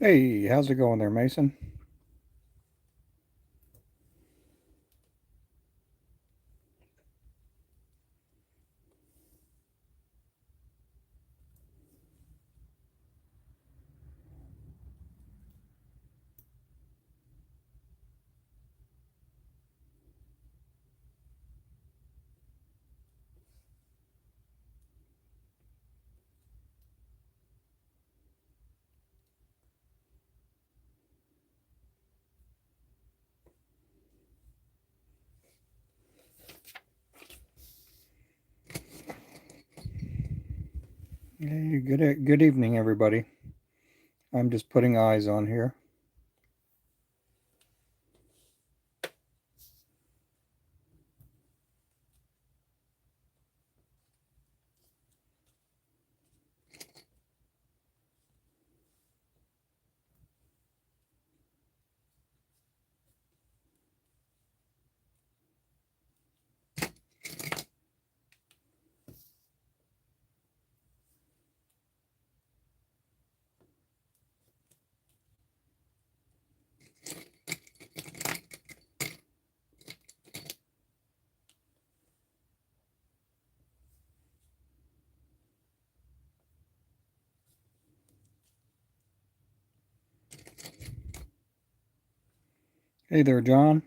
Hey, how's it going there, Mason? Hey, good evening, everybody. I'm just putting eyes on here. Hey there, John.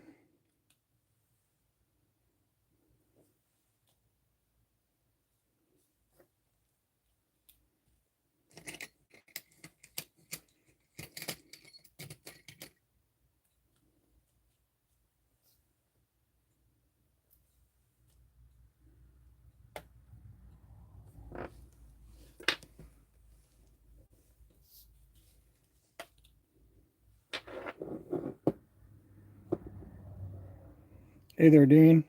Hey there, Dean.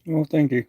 Well, thank you.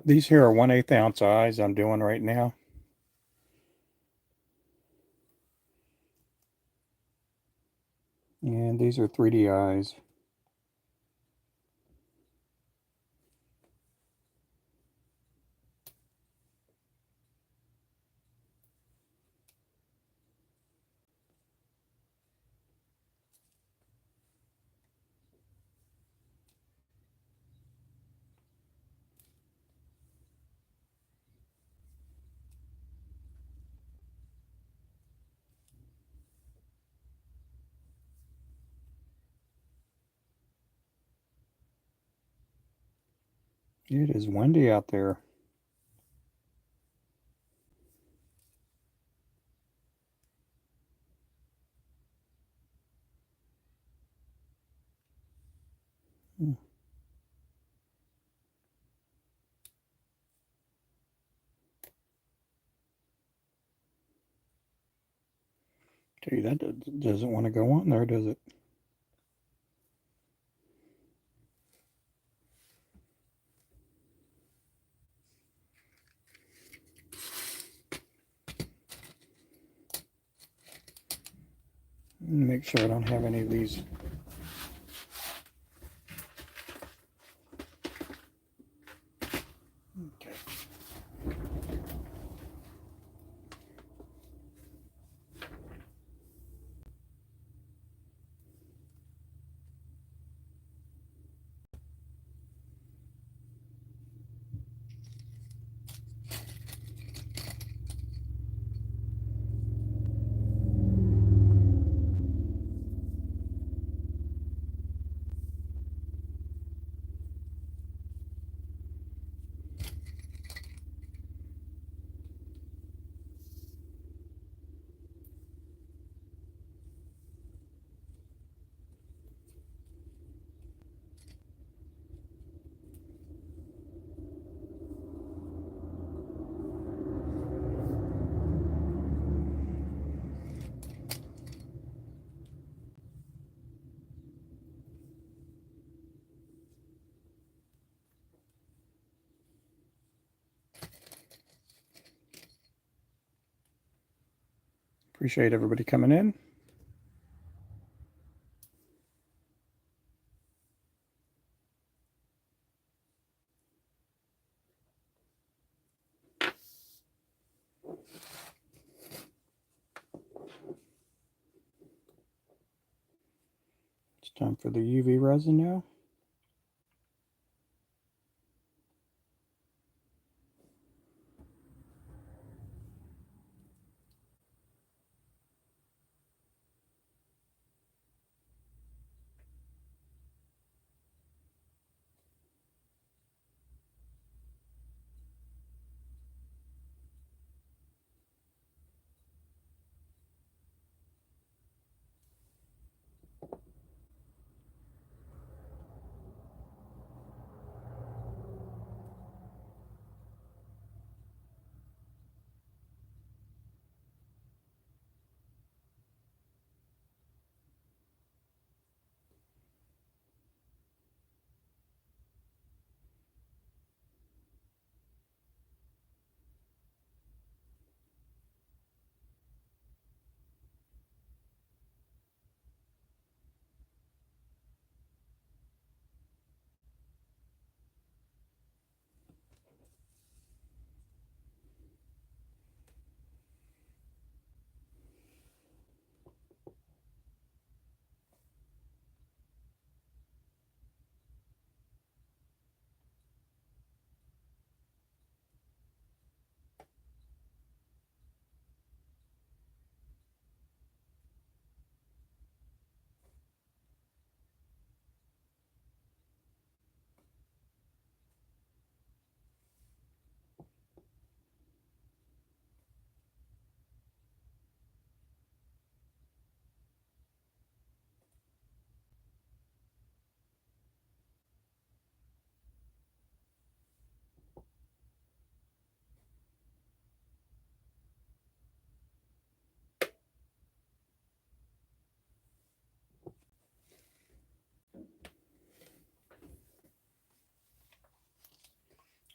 These here are 1/8 ounce eyes I'm doing right now. And these are 3D eyes. It is windy out there. Tell you, that doesn't want to go on there, does it? Make sure I don't have any of these. Okay. Appreciate everybody coming in. It's time for the UV resin now.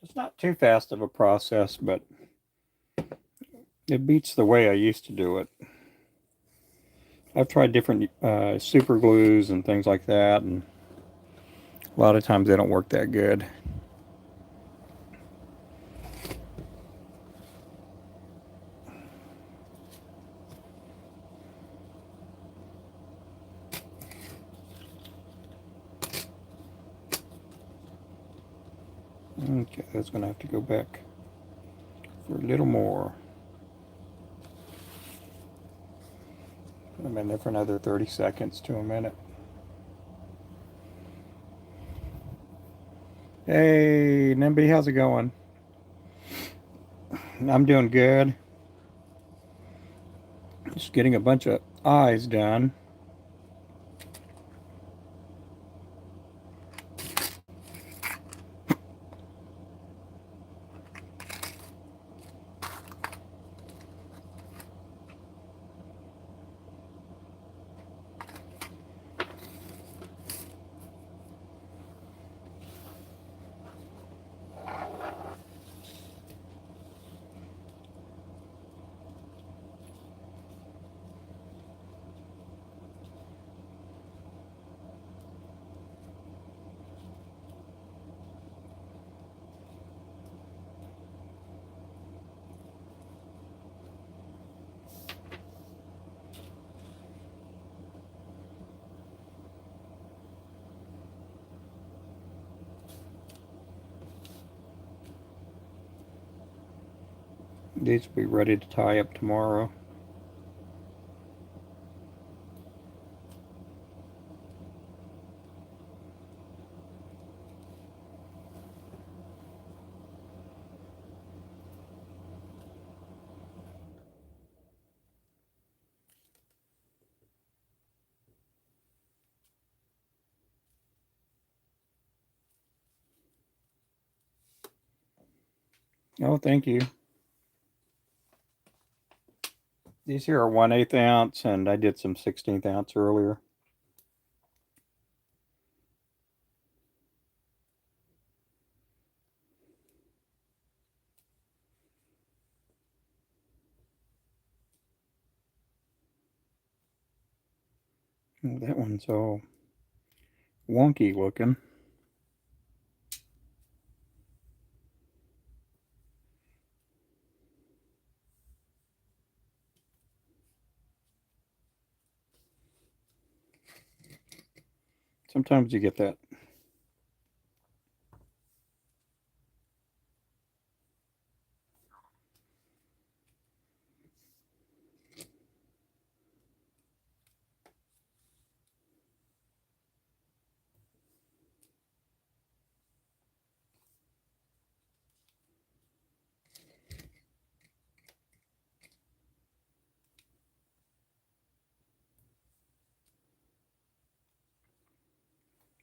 It's not too fast of a process, but it beats the way I used to do it. I've tried different super glues and things like that, and a lot of times they don't work that good. Okay, that's going to have to go back for a little more. Put them in there for another 30 seconds to a minute. Hey, Nimby, how's it going? I'm doing good. Just getting a bunch of eyes done. These will be ready to tie up tomorrow. Oh, thank you. These here are 1/8 ounce, and I did some 16th ounce earlier. Oh, that one's all wonky looking. Sometimes you get that.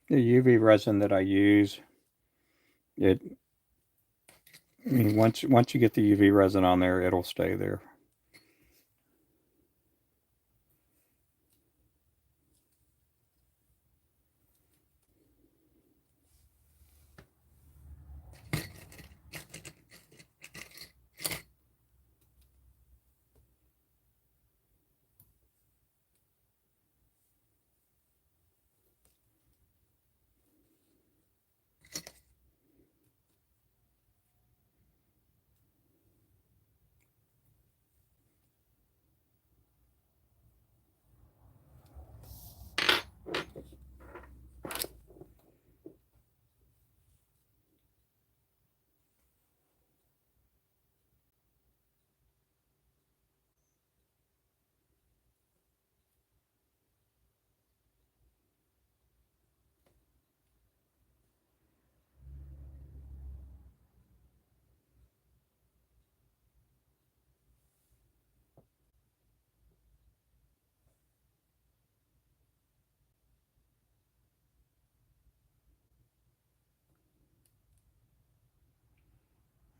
The UV resin that I use, it. I mean, once you get the UV resin on there, it'll stay there.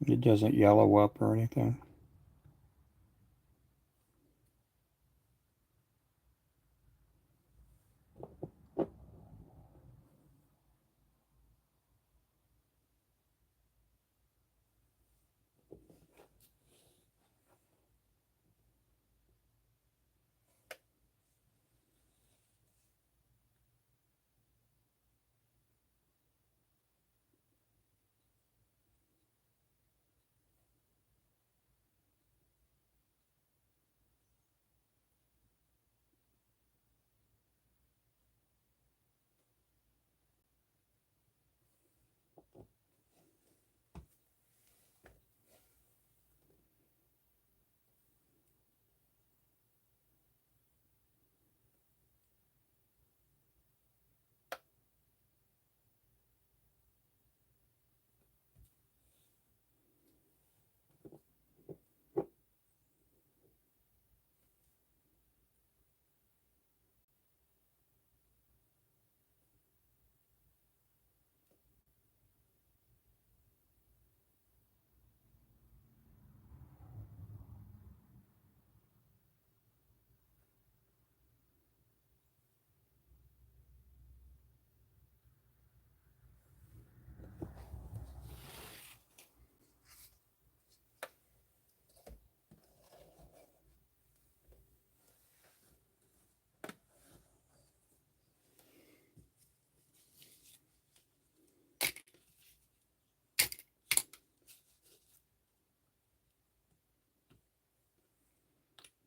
It doesn't yellow up or anything.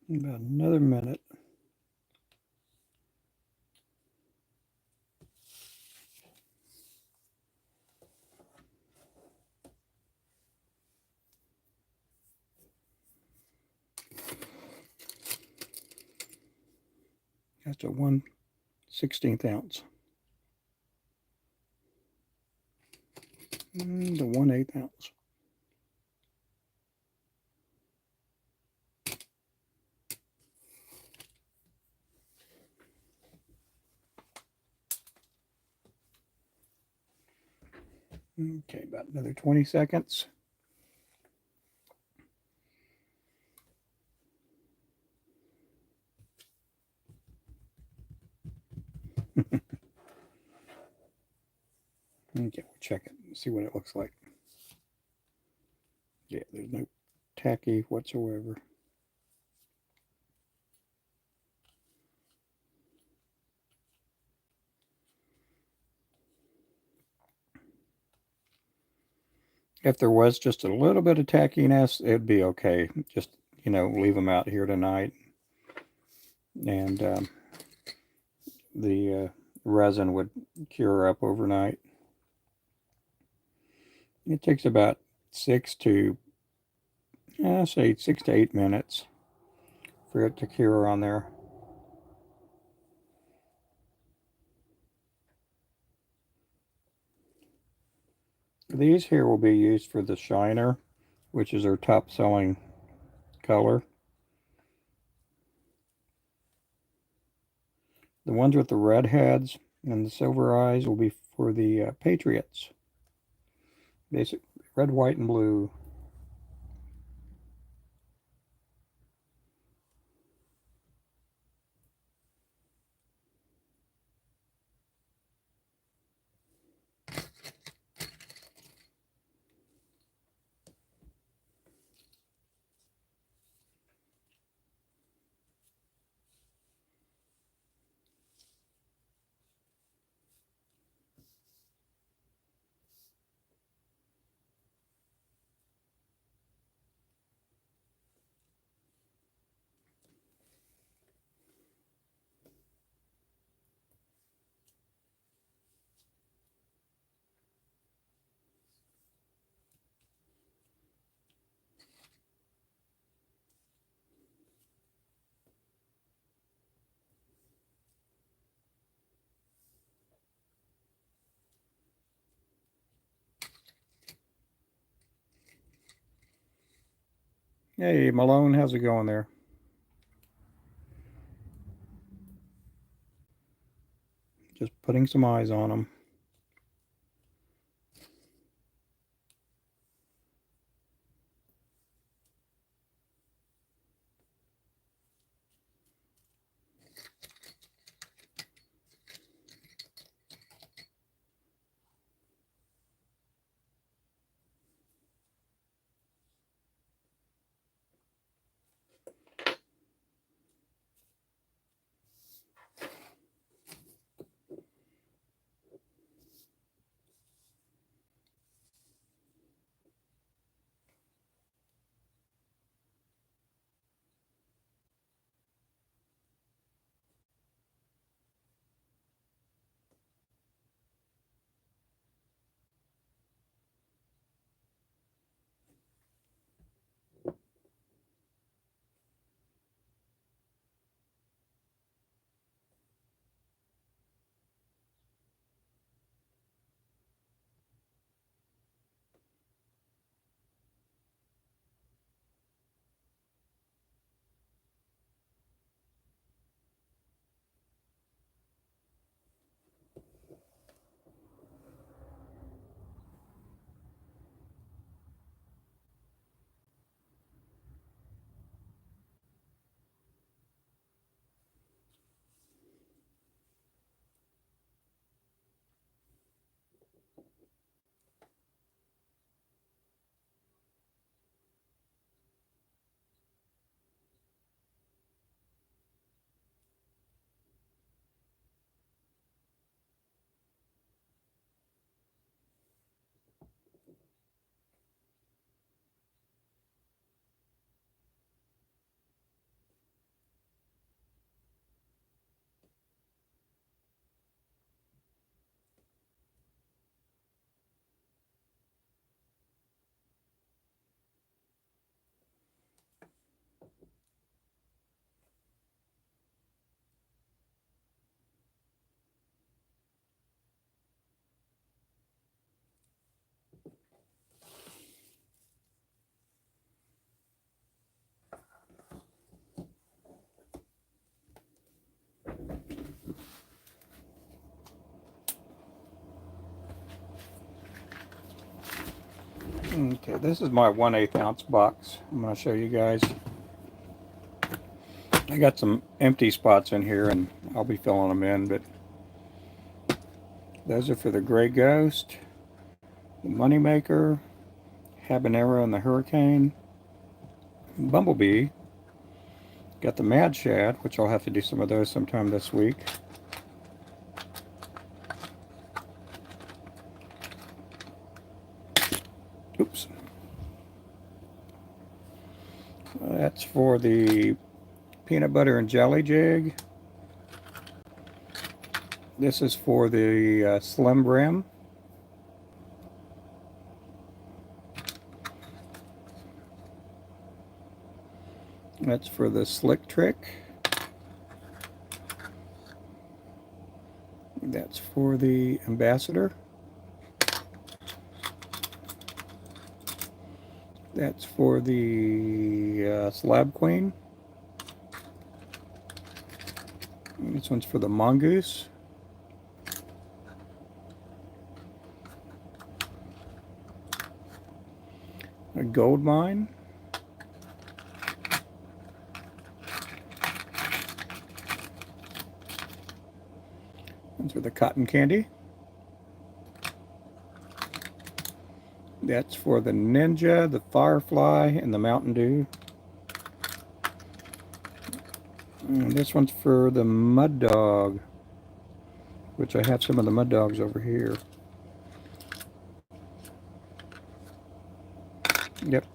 About another minute. That's a 1/16 ounce. And a 1/8 ounce. Okay, about another 20 seconds. Okay, we'll check it and see what it looks like. Yeah, there's no tacky whatsoever. If there was just a little bit of tackiness, it'd be okay. Just, leave them out here tonight. And the resin would cure up overnight. It takes about 6 to 8 minutes for it to cure on there. These here will be used for the shiner, which is our top selling color. The ones with the red heads and the silver eyes will be for the Patriots. Basic red, white, and blue. Hey, Malone, how's it going there? Just putting some eyes on them. Okay, this is my 1/8 ounce box. I'm going to show you guys. I got some empty spots in here and I'll be filling them in, but those are for the Gray Ghost, the Moneymaker, Habanero and the Hurricane, Bumblebee, got the Mad Shad, which I'll have to do some of those sometime this week. Oops. That's for the Peanut Butter and Jelly Jig. This is for the Slim Brim. That's for the Slick Trick. That's for the Ambassador. That's for the Slab Queen. This one's for the Mongoose. A Gold Mine. One's for the Cotton Candy. That's for the Ninja, the Firefly, and the Mountain Dew. And this one's for the Mud Dog, which I have some of the Mud Dogs over here. Yep.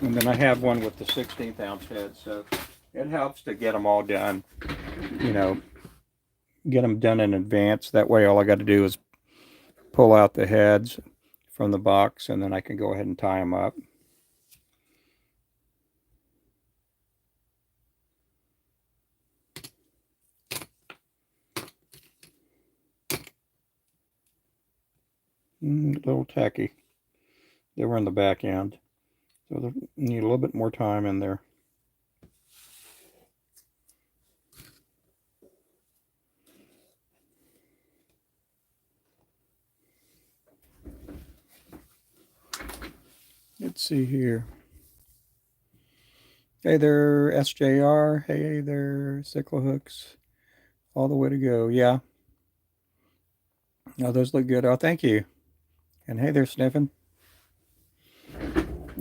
And then I have one with the 16th ounce head, so it helps to get them all done, you know, get them done in advance. That way all I got to do is pull out the heads from the box and then I can go ahead and tie them up. A little tacky. They were in the back end, so they need a little bit more time in there. Let's see here. Hey there, SJR. Hey there, Sickle Hooks. All the way to go. Yeah. Oh, those look good. Oh, thank you. And hey there, Sniffin.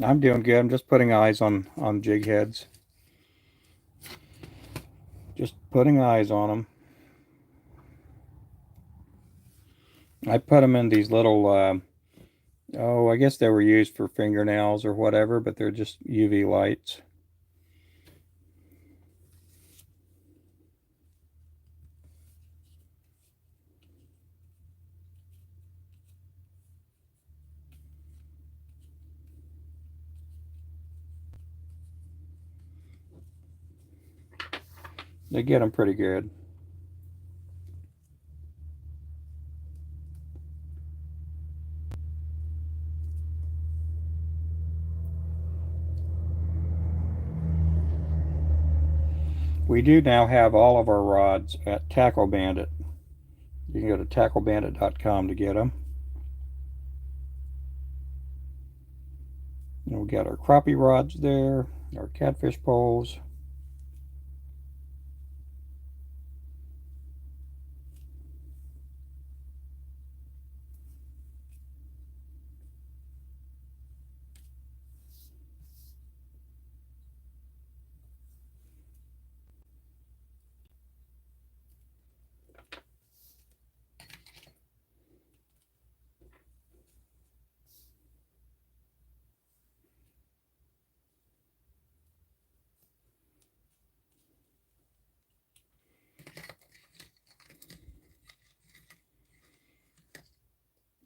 I'm doing good. I'm just putting eyes on jig heads. Just putting eyes on them. I put them in these little, oh, I guess they were used for fingernails or whatever, but they're just UV lights. They get them pretty good. We do now have all of our rods at Tackle Bandit. You can go to tacklebandit.com to get them. And we got our crappie rods there, our catfish poles.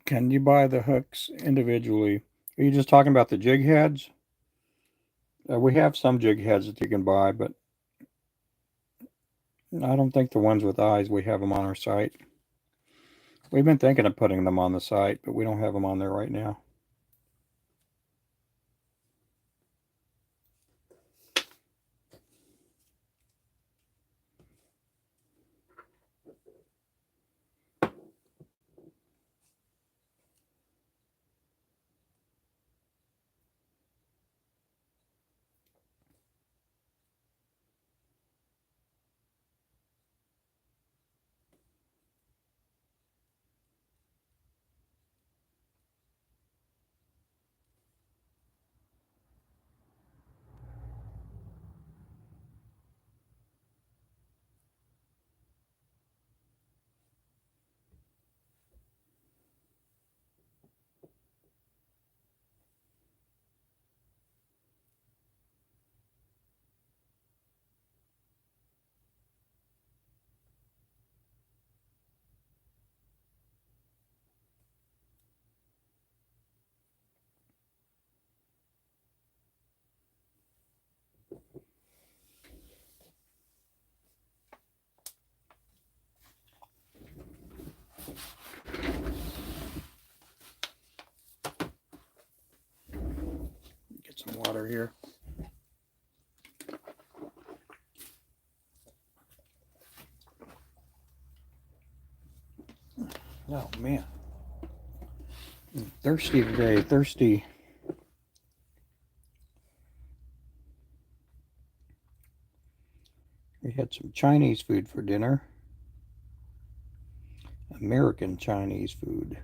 Can you buy the hooks individually? Are you just talking about the jig heads? We have some jig heads that you can buy, but I don't think the ones with eyes, we have them on our site. We've been thinking of putting them on the site, but we don't have them on there right now. some water here. Oh man, I'm thirsty today, thirsty. We had some Chinese food for dinner. American Chinese food.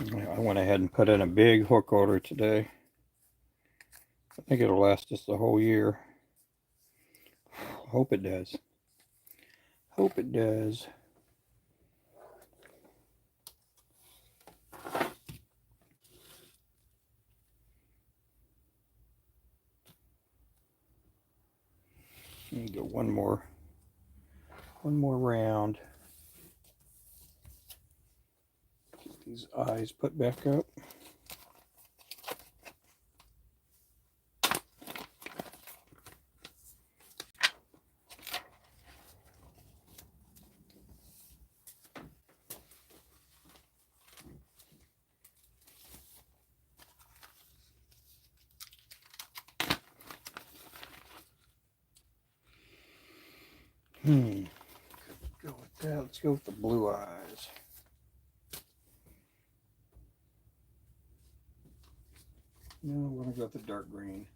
I went ahead and put in a big hook order today. I think it'll last us the whole year. Hope it does. Hope it does. Let me go one more round. Get these eyes put back up. Go with that. Let's go with the blue eyes. No, we're gonna go with the dark green.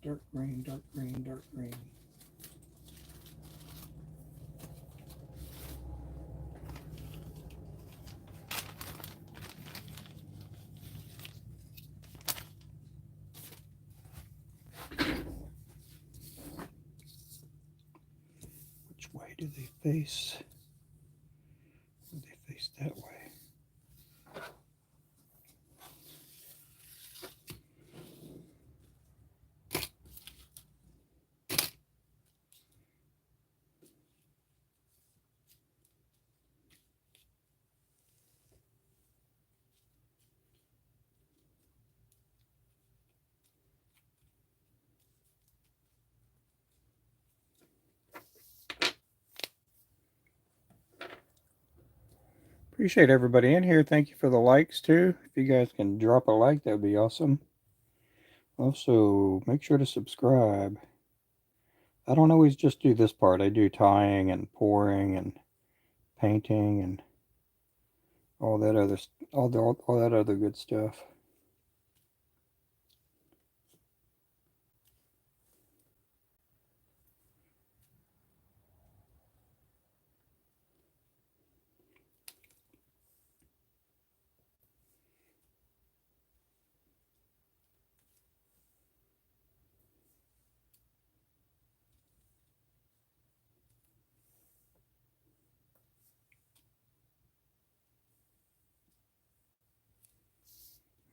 Dark green, dark green, dark green. Which way do they face? Do they face that way? Appreciate everybody in here. Thank you for the likes too. If you guys can drop a like, that would be awesome. Also, make sure to subscribe. I don't always just do this part. I do tying and pouring and painting and all that other good stuff.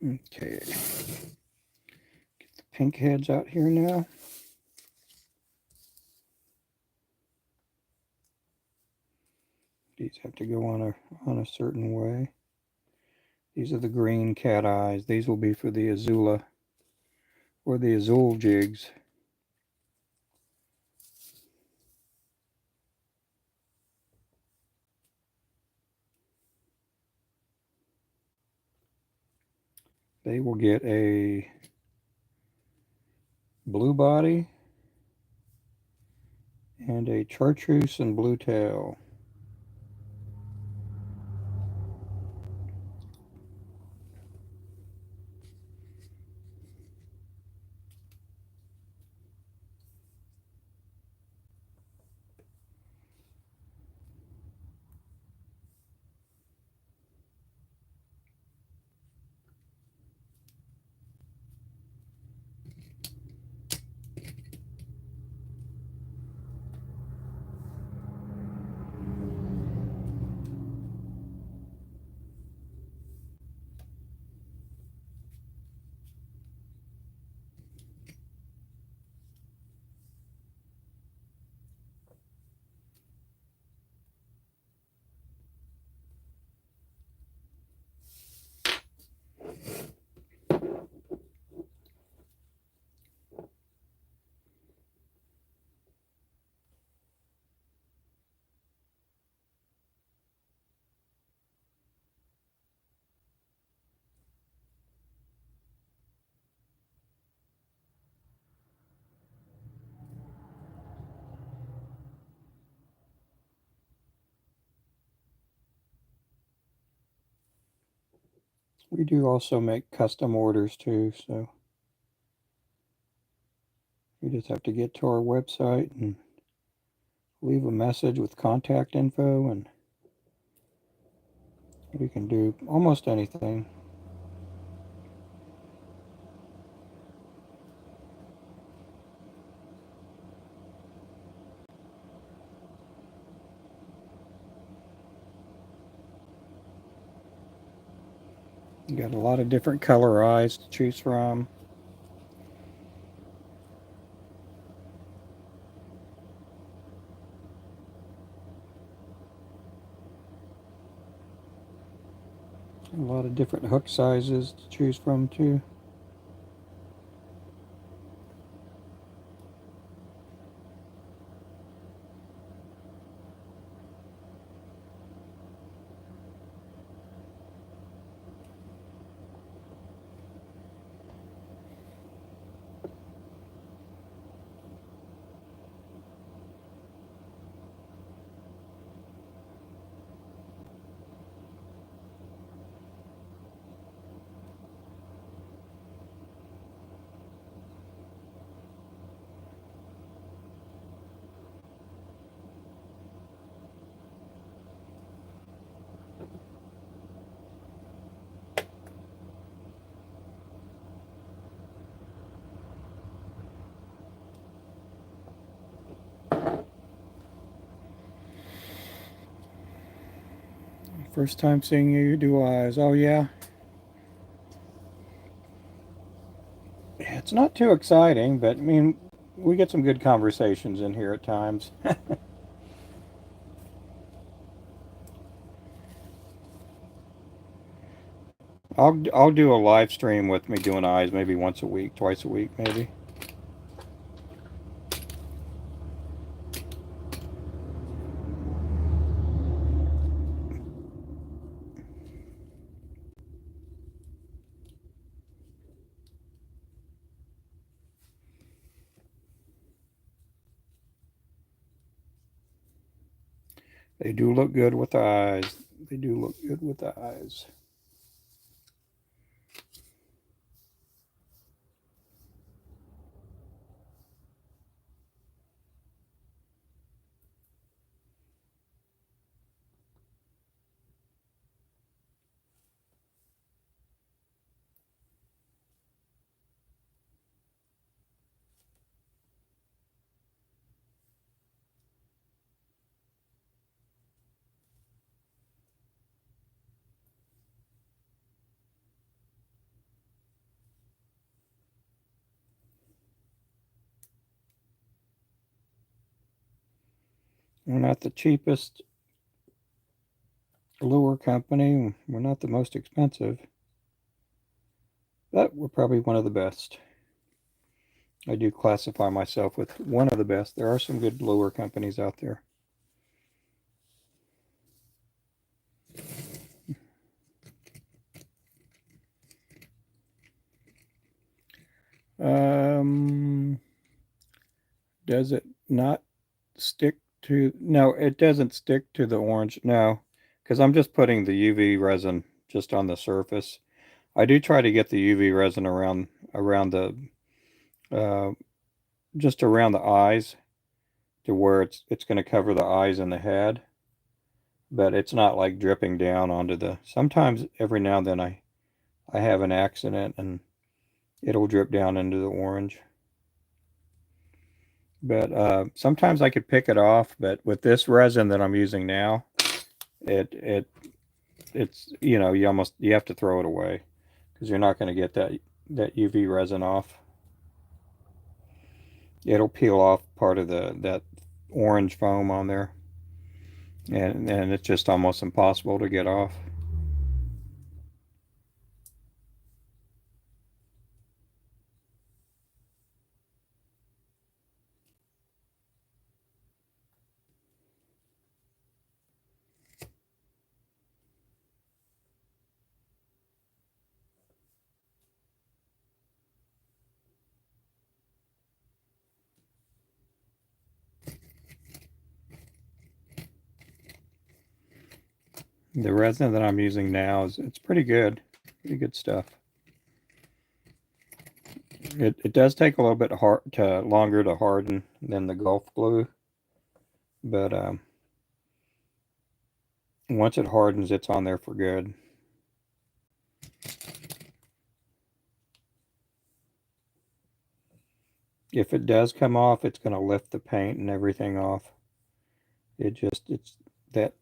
Okay. Get the pink heads out here now. These have to go on a certain way. These are the green cat eyes. These will be for the Azula or the Azul jigs. They will get a blue body and a chartreuse and blue tail. We do also make custom orders too, so you just have to get to our website and leave a message with contact info, and we can do almost anything. You got a lot of different color eyes to choose from. A lot of different hook sizes to choose from too. First time seeing you do eyes. Oh yeah. It's not too exciting, but I mean, we get some good conversations in here at times. I'll do a live stream with me doing eyes maybe once a week, twice a week maybe. They do look good with the eyes. They do look good with the eyes. We're not the cheapest lure company. We're not the most expensive, but we're probably one of the best. I do classify myself with one of the best. There are some good lure companies out there. Um, does it not stick to? No, it doesn't stick to the orange. No, because I'm just putting the UV resin just on the surface. I do try to get the UV resin around the uh, just around the eyes to where it's going to cover the eyes and the head, but it's not like dripping down onto the. Sometimes every now and then I have an accident and it'll drip down into the orange. But sometimes I could pick it off. But with this resin that I'm using now, it it's you have to throw it away because you're not going to get that UV resin off. It'll peel off part of the that orange foam on there, and it's just almost impossible to get off. The resin that I'm using now is it's pretty good. Pretty good stuff. It does take a little bit longer to harden than the Gulf glue, but once it hardens, it's on there for good. If it does come off, it's going to lift the paint and everything off. It's that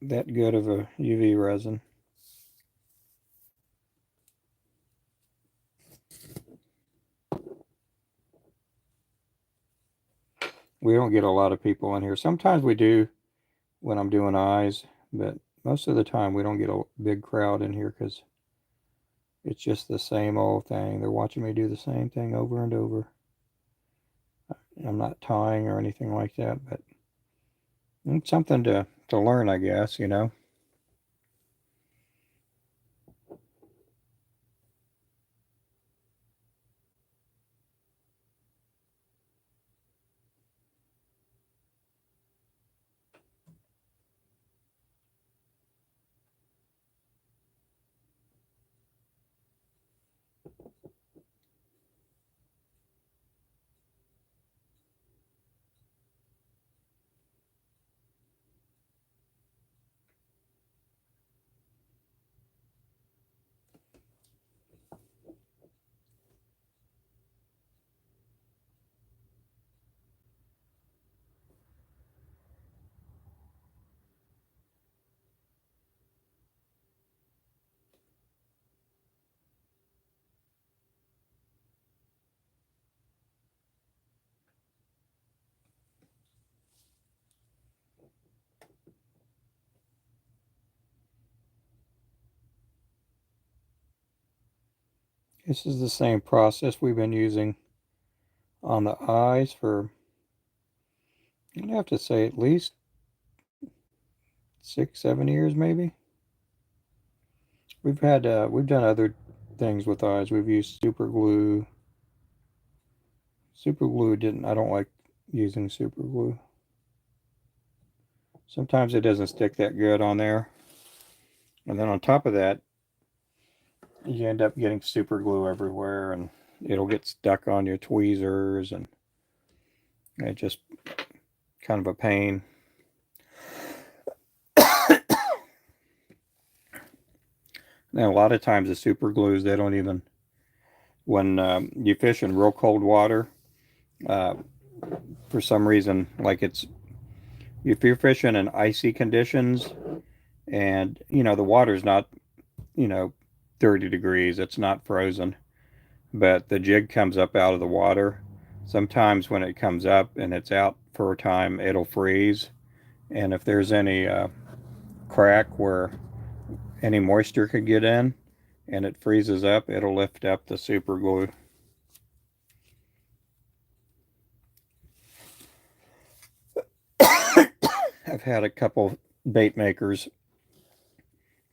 good of a UV resin. We don't get a lot of people in here. Sometimes we do when I'm doing eyes, but most of the time we don't get a big crowd in here because it's just the same old thing. They're watching me do the same thing over and over. I'm not tying or anything like that, but it's something to learn, I guess, you know. This is the same process we've been using on the eyes for, I'd have to say, at least 6, 7 years, maybe. We've done other things with eyes. We've used super glue. Super glue didn't, I don't like using super glue. Sometimes it doesn't stick that good on there. And then on top of that, you end up getting super glue everywhere and it'll get stuck on your tweezers and it's just kind of a pain. And a lot of times the super glues, they don't even, when you fish in real cold water, uh, for some reason, like if you're fishing in icy conditions and, you know, the water's not, you know, 30 degrees, it's not frozen, but the jig comes up out of the water. Sometimes when it comes up and it's out for a time, it'll freeze. And if there's any crack where any moisture could get in and it freezes up, it'll lift up the super glue. I've had a couple bait makers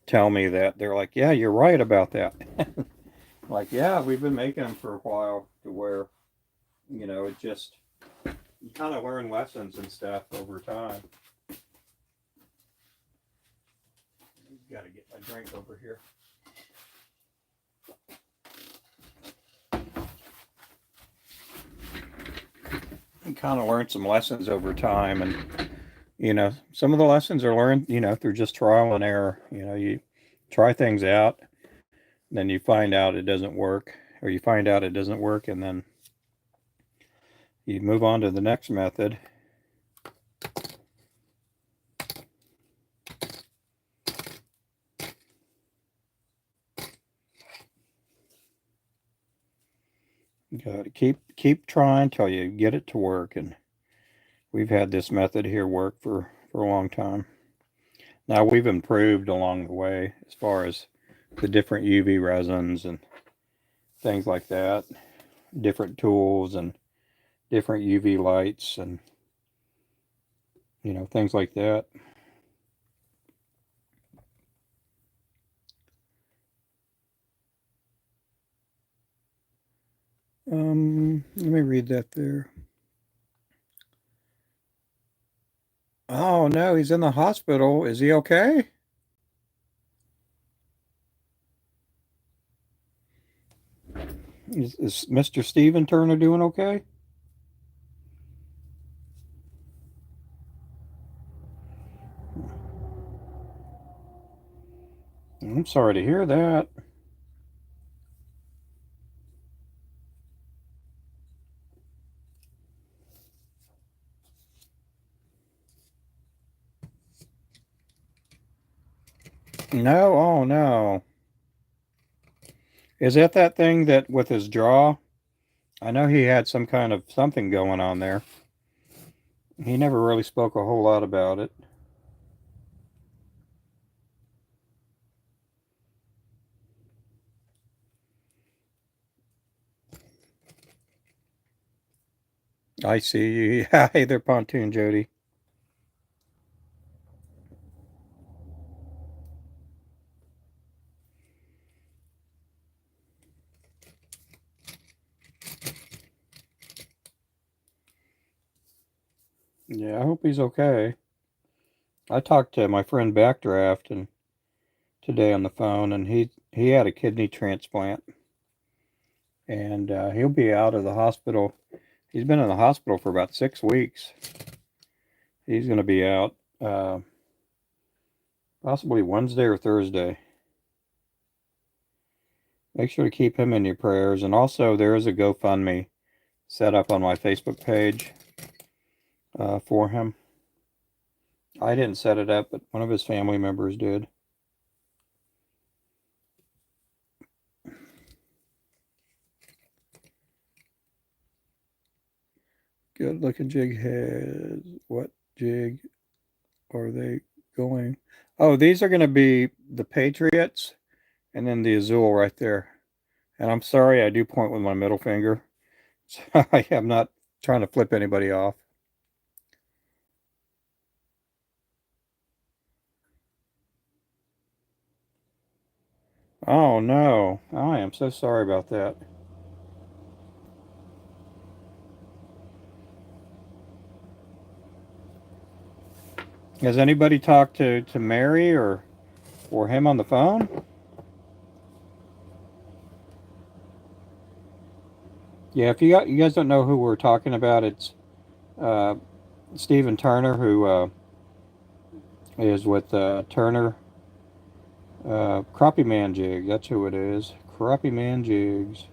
tell me that. They're like, yeah, you're right about that. Like, yeah, we've been making them for a while to where, you know, it just, you kind of learn lessons and stuff over time. Got to get my drink over here. You kind of learn some lessons over time, and you know, some of the lessons are learned, you know, through just trial and error. You know, you try things out, then you find out it doesn't work, or you find out it doesn't work, and then you move on to the next method. You got to keep trying till you get it to work, and we've had this method here work for a long time. Now we've improved along the way as far as the different UV resins and things like that, different tools and different UV lights and, you know, things like that. Let me read that there. Oh no, he's in the hospital. Is he okay? Is Mr. Steven Turner doing okay? I'm sorry to hear that. No, oh no. Is that thing that with his jaw? I know he had some kind of something going on there. He never really spoke a whole lot about it. I see you. Yeah, hey there, Pontoon Jody. Yeah, I hope he's okay. I talked to my friend Backdraft and today on the phone, and he had a kidney transplant, and he'll be out of the hospital. He's been in the hospital for about 6 weeks. He's going to be out possibly Wednesday or Thursday. Make sure to keep him in your prayers. And also, there is a GoFundMe set up on my Facebook page for him. I didn't set it up, but one of his family members did. Good looking jig heads. What jig are they going? Oh, these are going to be the Patriots and then the Azul right there. And I'm sorry, I do point with my middle finger. So I am not trying to flip anybody off. Oh no, I am so sorry about that. Has anybody talked to Mary or him on the phone? Yeah, if you guys don't know who we're talking about, it's uh, Stephen Turner, who is with Turner Crappie Man Jig. That's who it is. Crappie Man Jigs.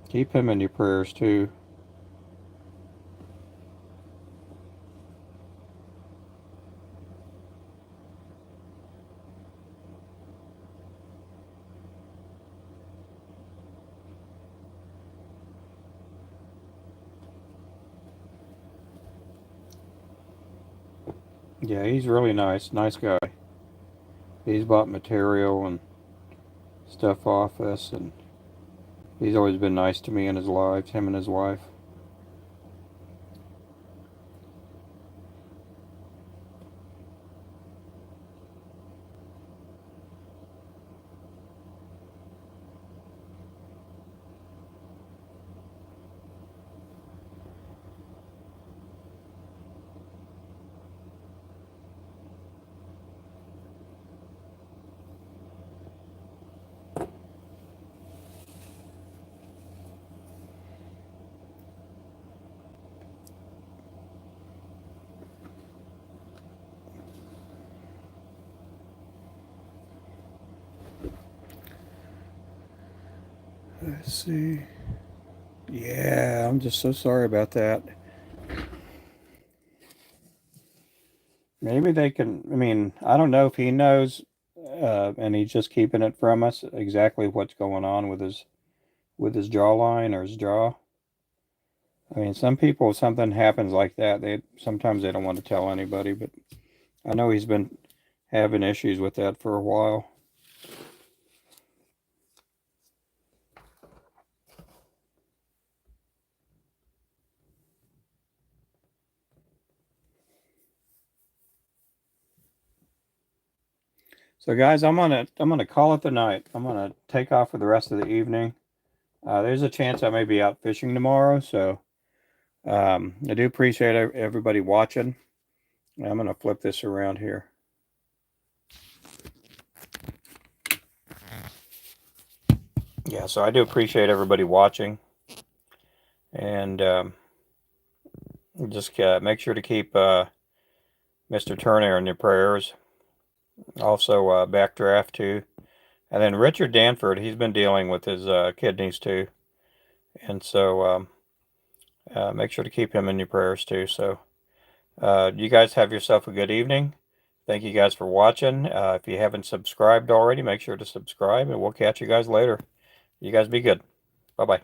Keep him in your prayers too. Yeah, he's really nice. Nice guy. He's bought material and stuff off us, and he's always been nice to me in his life, him and his wife. Let's see. Yeah, I'm just so sorry about that. Maybe they can. I mean, I don't know if he knows, and he's just keeping it from us exactly what's going on with his jawline or his jaw. I mean, some people, if something happens like that, they sometimes they don't want to tell anybody. But I know he's been having issues with that for a while. So, guys, I'm gonna call it the night. I'm gonna take off for the rest of the evening. There's a chance I may be out fishing tomorrow, so I do appreciate everybody watching. I'm gonna flip this around here. yeah, so I do appreciate everybody watching, and just make sure to keep Mr. Turner in your prayers. Also, Backdraft too, and then Richard Danford. He's been dealing with his kidneys too, and so make sure to keep him in your prayers too. So, you guys have yourself a good evening. Thank you guys for watching. If you haven't subscribed already, make sure to subscribe, and we'll catch you guys later. You guys be good. Bye bye.